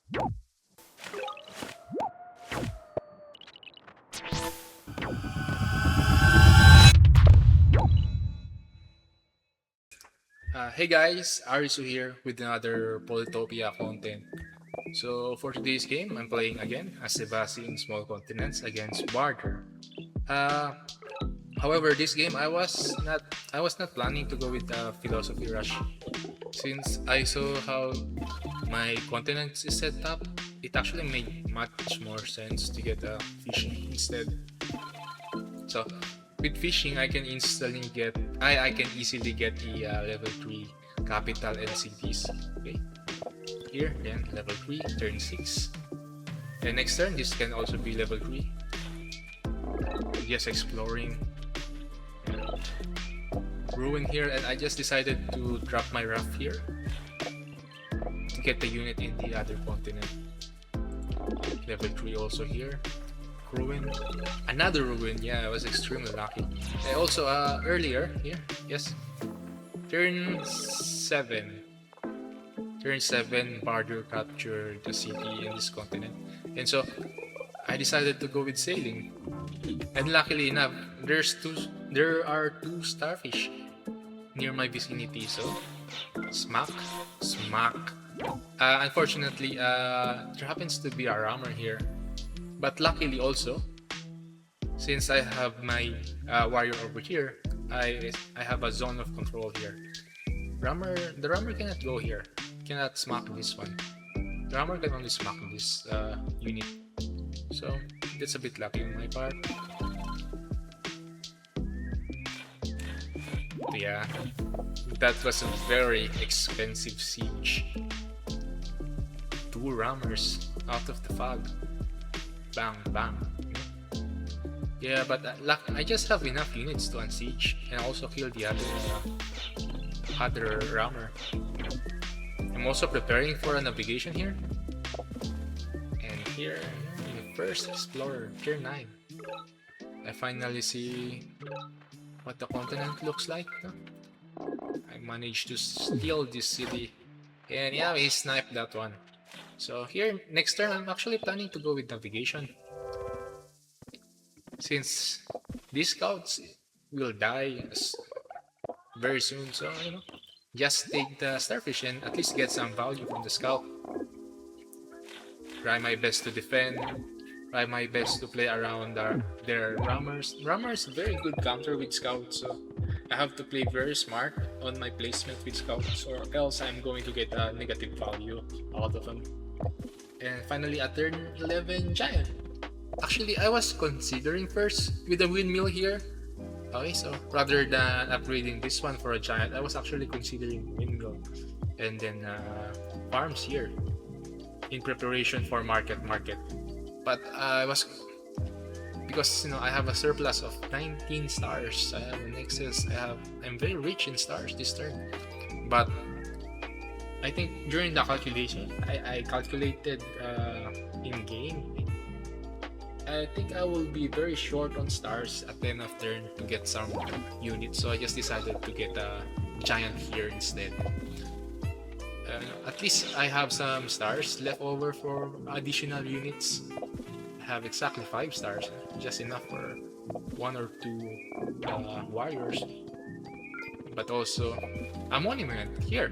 Hey guys, Arisu here with another Polytopia content. So for today's game, I'm playing again as Sebastian Small Continents against Bardur. Uh, However, this game I was not planning to go with the philosophy rush since I saw how my continents is set up. It actually made much more sense to get a fishing instead. So with fishing, I can easily get the level 3 capital and cities. Okay, here then level 3, turn 6. And next turn, this can also be level 3. Just exploring ruin here, and I just decided to drop my raft here to get the unit in the other continent. Level 3 also here. Ruin, another ruin. Yeah, I was extremely lucky. And also earlier here, yes, turn 7. Turn 7, Bardur captured the city in this continent, and so I decided to go with sailing. And luckily enough, there are two starfish near my vicinity. So smack, smack. Unfortunately, there happens to be a rammer here, but luckily also, since I have my warrior over here, I have a zone of control here. The rammer cannot go here, cannot smack this one. The rammer can only smack this unit, so that's a bit lucky on my part. But yeah, that was a very expensive siege. Two rammers out of the fog. Bang, bang. Yeah, but I just have enough units to unsiege and also kill the other rammer. I'm also preparing for a navigation here. And here, the first explorer, tier 9. I finally see what the continent looks like. I managed to steal this city. And yeah, he sniped that one. So here, next turn, I'm actually planning to go with navigation. Since these scouts will die very soon, so just take the starfish and at least get some value from the scout. Try my best to defend. Try my best to play around their rammers. Rammers very good counter with scouts, so I have to play very smart on my placement with scouts, or else I'm going to get a negative value out of them. And finally, a turn 11 giant. Actually, I was considering first with a windmill here. Okay, so rather than upgrading this one for a giant, I was actually considering windmill and then farms here in preparation for market. But I was, because I have a surplus of 19 stars. I have an excess. I'm very rich in stars this turn. But I think during the calculation, I calculated in game. I think I will be very short on stars at the end of turn to get some units, so I just decided to get a giant here instead. At least I have some stars left over for additional units. I have exactly 5 stars, just enough for 1 or 2 warriors. But also a monument here,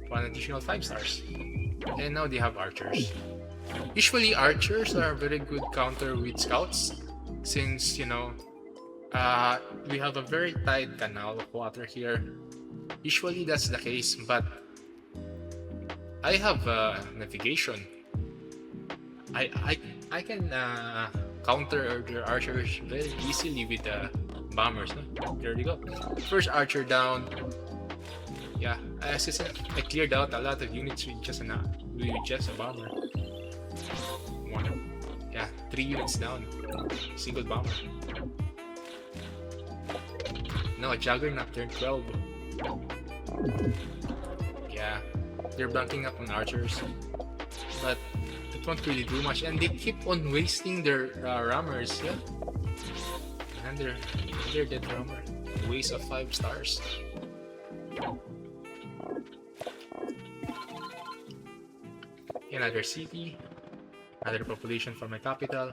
1 additional 5 stars. And now they have archers. Usually archers are a very good counter with scouts, since we have a very tight canal of water here. Usually that's the case, but I have navigation. I can counter the archers very easily with the bombers. No? There you go. First archer down. Yeah, I cleared out a lot of units with just a bomber. Yeah, 3 units down. Single bomber. No, a juggernaut turn 12. Yeah, they're banking up on archers, but it won't really do much, and they keep on wasting their rammers. Yeah, and they're dead rammer. Waste of 5 stars. Another city, another population for my capital,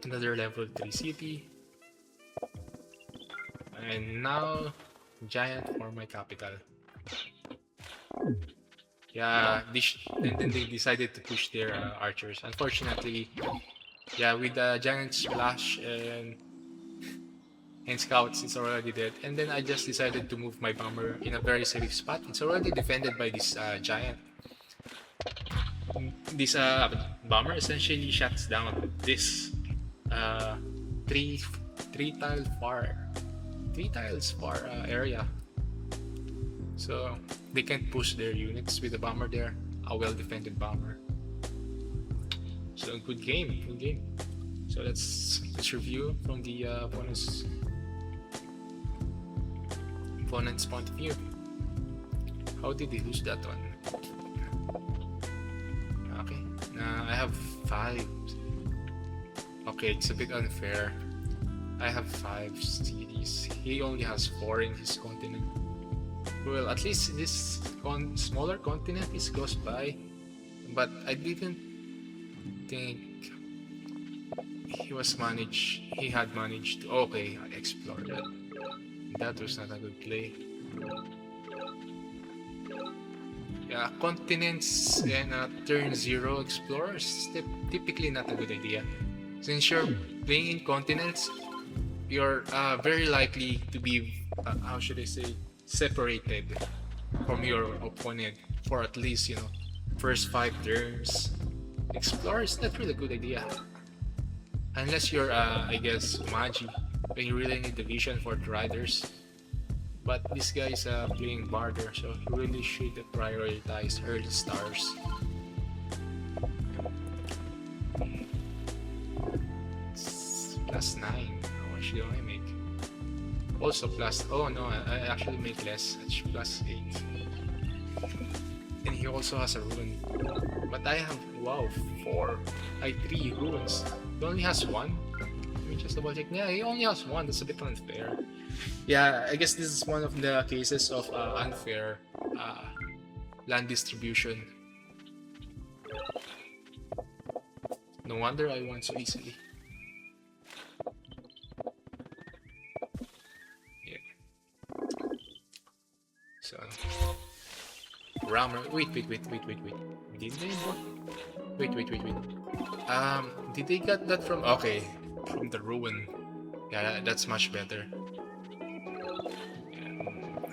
another level 3 city, and now giant for my capital. Yeah, and then they decided to push their archers. Unfortunately, yeah, with the giant splash and scouts, it's already dead. And then I just decided to move my bomber in a very safe spot. It's already defended by this giant. This bomber essentially shuts down this uh, three three tile far three tiles far area, so they can't push their units with the bomber there. A well defended bomber. So good game, good game. So let's review from the opponent's point of view. How did they lose that one? Okay, I have 5. Okay, it's a bit unfair. I have 5 cities. He only has 4 in his continent. Well, at least this smaller continent is close by. But I didn't think he had managed to... Okay, I explored that. That was not a good play. Yeah, continents and turn 0 explorers, typically not a good idea. Since you're playing in continents, you're very likely to be, how should I say, separated from your opponent for at least, first 5 turns. Explorer is not really a good idea. Unless you're, I guess, Magi, when you really need the vision for the riders. But this guy is playing Bardur, so he really should prioritize early stars. It's +9. How much do I make? Also plus... Oh no, I actually make less. It's +8. And he also has a rune. But I have, wow, 4. 3 runes. He only has 1. Let me just double check. Yeah, he only has 1. That's a bit unfair. Yeah, I guess this is one of the cases of unfair land distribution. No wonder I won so easily. Yeah. So, Rammer. Wait. Did they? Wait. Did they get that from? Okay, from the ruin. Yeah, that's much better.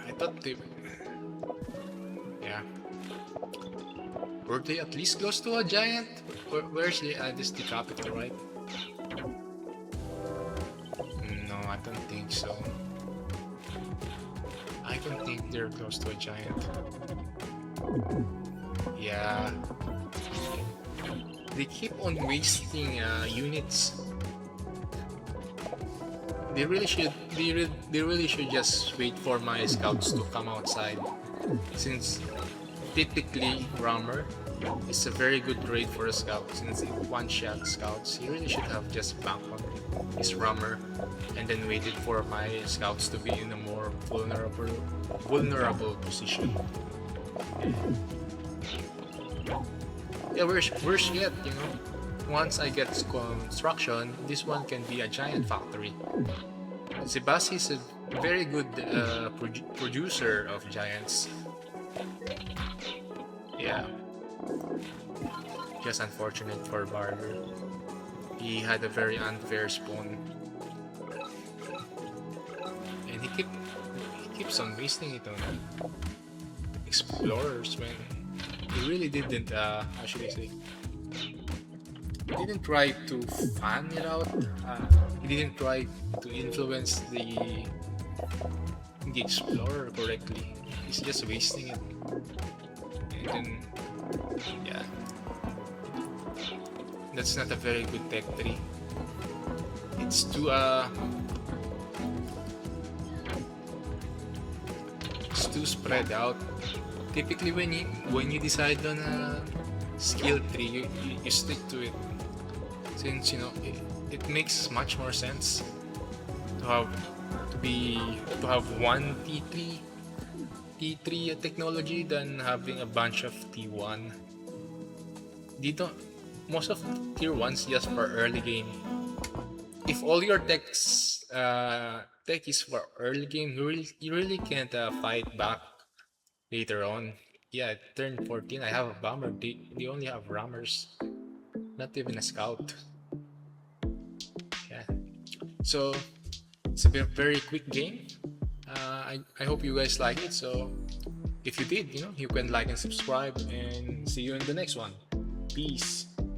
I thought they... Yeah. Were they at least close to a giant? Where's the... this is the capital, right? No, I don't think so. I don't think they're close to a giant. Yeah. They keep on wasting units. They really should just wait for my scouts to come outside. Since typically Rammer is a very good raid for a scout, since it one-shot scouts. He really should have just banked on his Rammer and then waited for my scouts to be in a more vulnerable position. Yeah, worse yet, once I get construction, this one can be a giant factory. Zebasi is a very good producer of giants. Yeah. Just unfortunate for Bardur. He had a very unfair spawn. And he keeps on wasting it on explorers when he really didn't, how should I say? He didn't try to fan it out. He didn't try to influence the explorer correctly. He's just wasting it. And then, yeah, that's not a very good tech tree. It's too spread out. Typically, when you decide on a skill tree, you stick to it. Since it makes much more sense to have one T3 technology than having a bunch of T1. dito, most of tier 1's just for early game. If all your tech is for early game, you really can't fight back later on. Yeah, turn 14, I have a bomber. They only have rammers, not even a scout. Yeah, so it's a very quick game. I hope you guys like it. So if you did, you can like and subscribe, and see you in the next one. Peace.